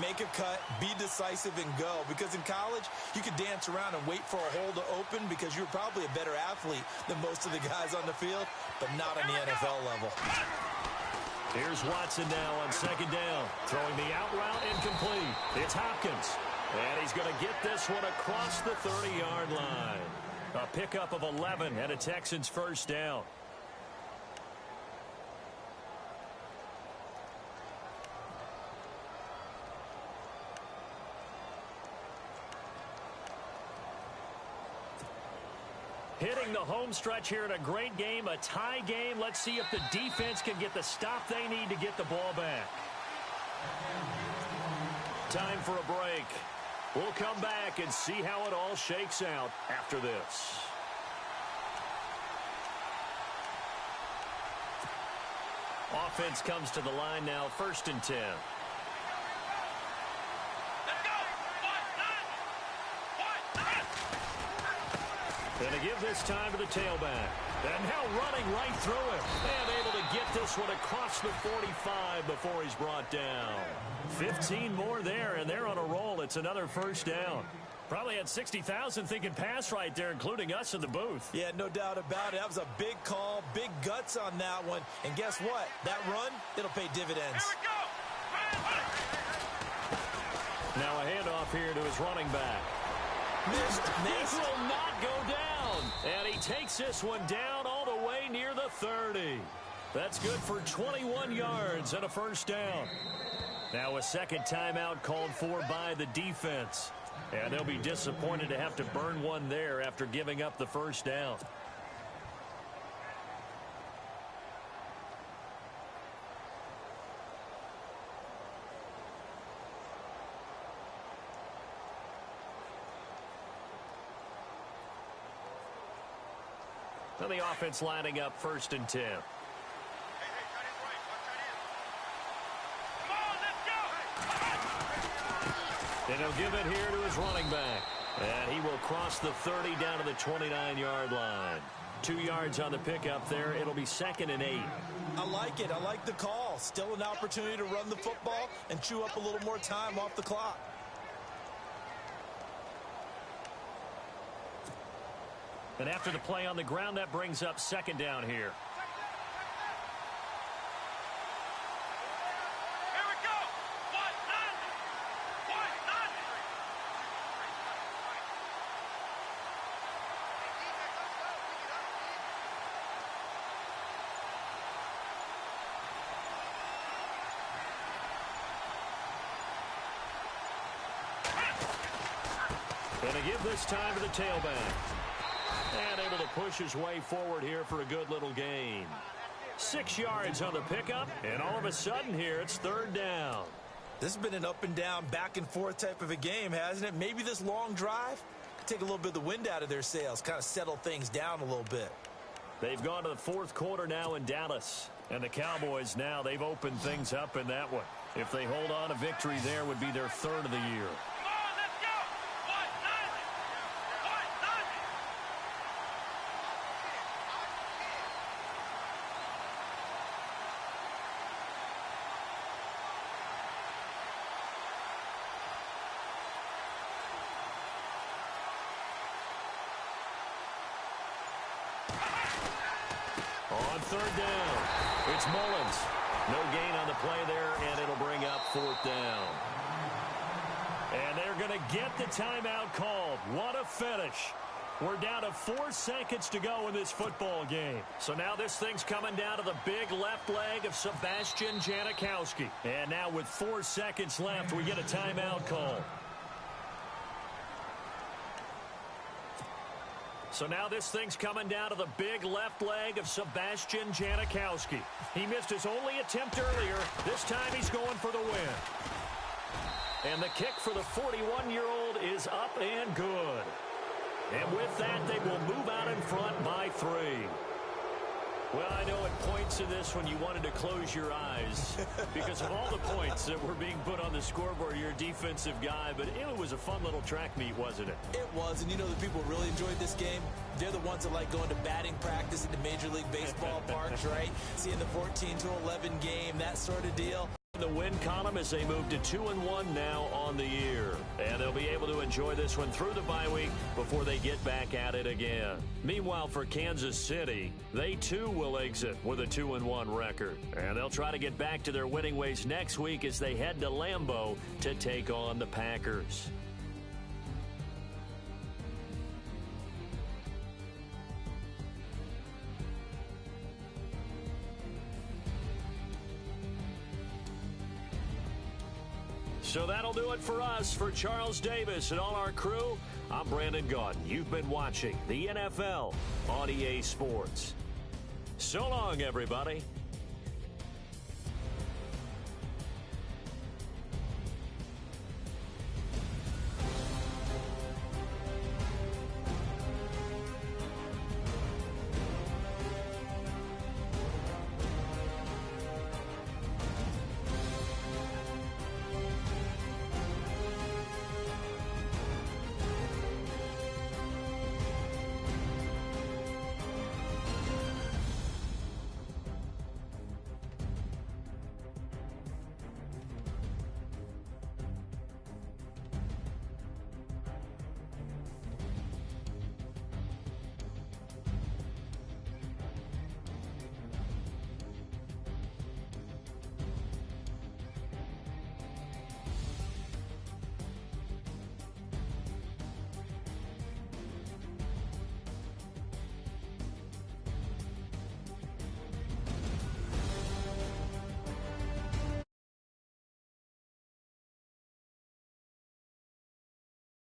Speaker 4: Make a cut, be decisive, and go. Because in college, you could dance around and wait for a hole to open because you're probably a better athlete than most of the guys on the field, but not on the NFL level.
Speaker 3: Here's Watson now on second down. Throwing the out route incomplete. It's Hopkins. And he's going to get this one across the 30-yard line. A pickup of 11 and a Texans first down. Hitting the home stretch here in a great game, a tie game. Let's see if the defense can get the stop they need to get the ball back. Time for a break. We'll come back and see how it all shakes out after this. Offense comes to the line now, 1st and 10. Going to give this time to the tailback. And now running right through it. And able to get this one across the 45 before he's brought down. 15 more there, and they're on a roll. It's another first down. Probably had 60,000 thinking pass right there, including us in the booth.
Speaker 4: Yeah, no doubt about it. That was a big call, big guts on that one. And guess what? That run, it'll pay dividends.
Speaker 5: Here we go.
Speaker 3: Now a handoff here to his running back.
Speaker 4: Missed.
Speaker 3: He will not go down. And he takes this one down all the way near the 30. That's good for 21 yards and a first down. Now a second timeout called for by the defense. And they'll be disappointed to have to burn one there after giving up the first down. And the offense lining up 1st and 10. And he'll give it here to his running back. And he will cross the 30 down to the 29-yard line. 2 yards on the pickup there. It'll be 2nd and 8.
Speaker 4: I like it. I like the call. Still an opportunity to run the football and chew up a little more time off the clock.
Speaker 3: And after the play on the ground, that brings up 2nd down here. Going to give this time to the tailback. And able to push his way forward here for a good little gain. 6 yards on the pickup, and all of a sudden here it's 3rd down.
Speaker 4: This has been an up and down, back and forth type of a game, hasn't it? Maybe this long drive could take a little bit of the wind out of their sails, kind of settle things down a little bit.
Speaker 3: They've gone to the 4th quarter now in Dallas. And the Cowboys now, they've opened things up in that one. If they hold on, a victory there would be their 3rd of the year. On 3rd down, it's Mullins. No gain on the play there, and it'll bring up 4th down. And they're going to get the timeout called. What a finish. We're down to 4 seconds to go in this football game. So now this thing's coming down to the big left leg of Sebastian Janikowski. And now with 4 seconds left, we get a timeout call. So now this thing's coming down to the big left leg of Sebastian Janikowski. He missed his only attempt earlier. This time he's going for the win. And the kick for the 41-year-old is up and good. And with that, they will move out in front by 3. Well, I know at points in this when you wanted to close your eyes because of all the points that were being put on the scoreboard. You're a defensive guy, but it was a fun little track meet, wasn't it?
Speaker 4: It was, and you know the people who really enjoyed this game? They're the ones that like going to batting practice at the Major League Baseball parks, right? Seeing the 14-11 game, that sort of deal.
Speaker 3: The win column as they move to 2-1 now on the year. And they'll be able to enjoy this one through the bye week before they get back at it again. Meanwhile, for Kansas City, they too will exit with a 2-1 record. And they'll try to get back to their winning ways next week as they head to Lambeau to take on the Packers. So that'll do it for us. For Charles Davis and all our crew, I'm Brandon Gaudin. You've been watching the NFL on EA Sports. So long, everybody.